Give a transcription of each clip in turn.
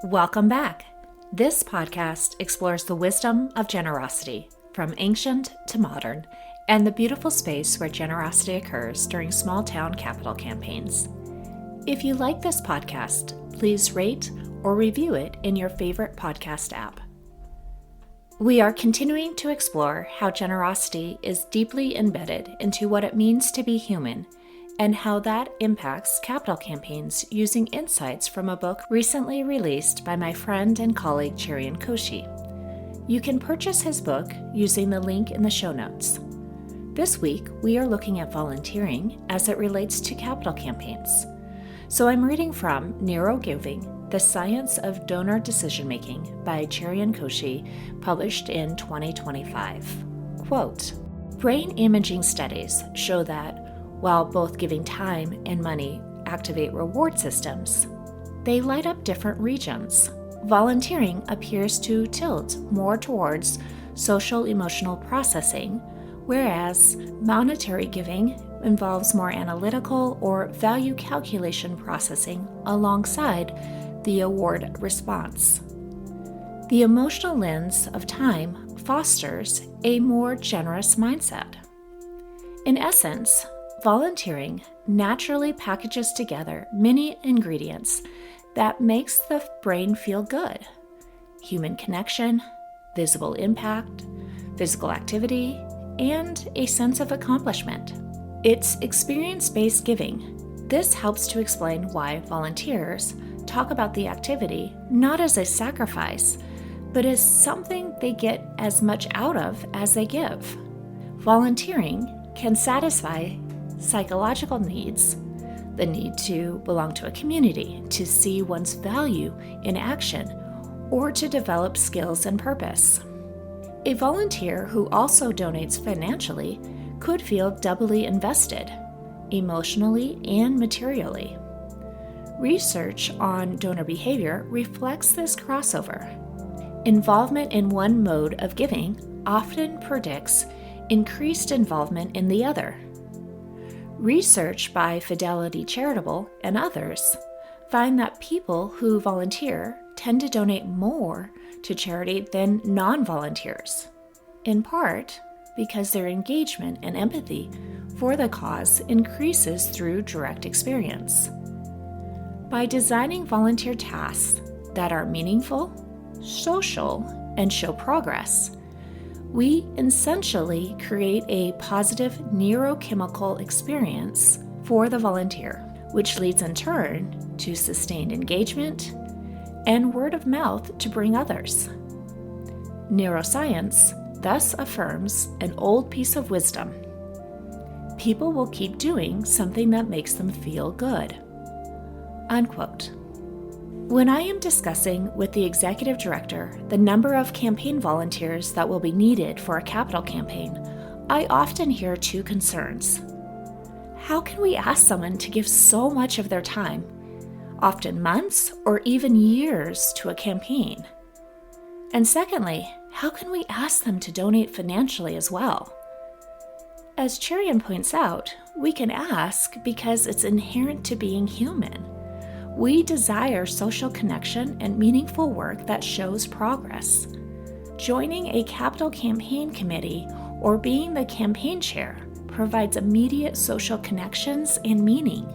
Welcome back. This podcast explores the wisdom of generosity, from ancient to modern, and the beautiful space where generosity occurs during small-town capital campaigns. If you like this podcast, please rate or review it in your favorite podcast app. We are continuing to explore how generosity is deeply embedded into what it means to be human, and how that impacts capital campaigns using insights from a book recently released by my friend and colleague Cherian Koshy. You can purchase his book using the link in the show notes. This week, we are looking at volunteering as it relates to capital campaigns. So I'm reading from Neurogiving, The Science of Donor Decision-Making by Cherian Koshy, published in 2025. Quote, brain imaging studies show that while both giving time and money activate reward systems, they light up different regions. Volunteering appears to tilt more towards social-emotional processing, whereas monetary giving involves more analytical or value calculation processing alongside the award response. The emotional lens of time fosters a more generous mindset. In essence, volunteering naturally packages together many ingredients that makes the brain feel good: human connection, visible impact, physical activity, and a sense of accomplishment. It's experience-based giving. This helps to explain why volunteers talk about the activity not as a sacrifice, but as something they get as much out of as they give. Volunteering can satisfy psychological needs, the need to belong to a community, to see one's value in action, or to develop skills and purpose. A volunteer who also donates financially could feel doubly invested, emotionally and materially. Research on donor behavior reflects this crossover. Involvement in one mode of giving often predicts increased involvement in the other. Research by Fidelity Charitable and others find that people who volunteer tend to donate more to charity than non-volunteers, in part because their engagement and empathy for the cause increases through direct experience. By designing volunteer tasks that are meaningful, social, and show progress, we essentially create a positive neurochemical experience for the volunteer, which leads in turn to sustained engagement and word of mouth to bring others. Neuroscience thus affirms an old piece of wisdom: people will keep doing something that makes them feel good. Unquote. When I am discussing with the executive director the number of campaign volunteers that will be needed for a capital campaign, I often hear two concerns. How can we ask someone to give so much of their time, often months or even years, to a campaign? And secondly, how can we ask them to donate financially as well? As Cherian points out, we can ask because it's inherent to being human. We desire social connection and meaningful work that shows progress. Joining a capital campaign committee or being the campaign chair provides immediate social connections and meaning.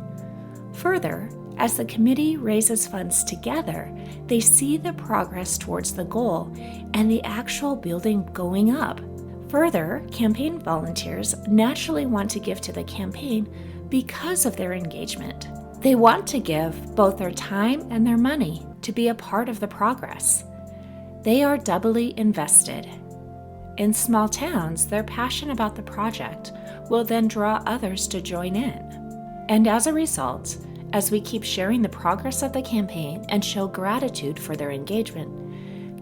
Further, as the committee raises funds together, they see the progress towards the goal and the actual building going up. Further, campaign volunteers naturally want to give to the campaign because of their engagement. They want to give both their time and their money to be a part of the progress. They are doubly invested. In small towns, their passion about the project will then draw others to join in. And as a result, as we keep sharing the progress of the campaign and show gratitude for their engagement,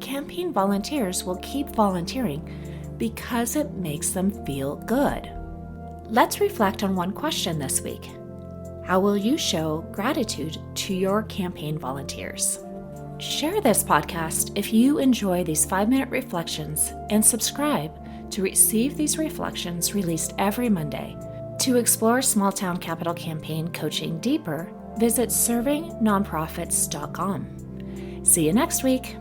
campaign volunteers will keep volunteering because it makes them feel good. Let's reflect on one question this week. How will you show gratitude to your campaign volunteers? Share this podcast if you enjoy these 5-minute reflections, and subscribe to receive these reflections released every Monday. To explore small town capital campaign coaching deeper, visit servingnonprofits.com. See you next week.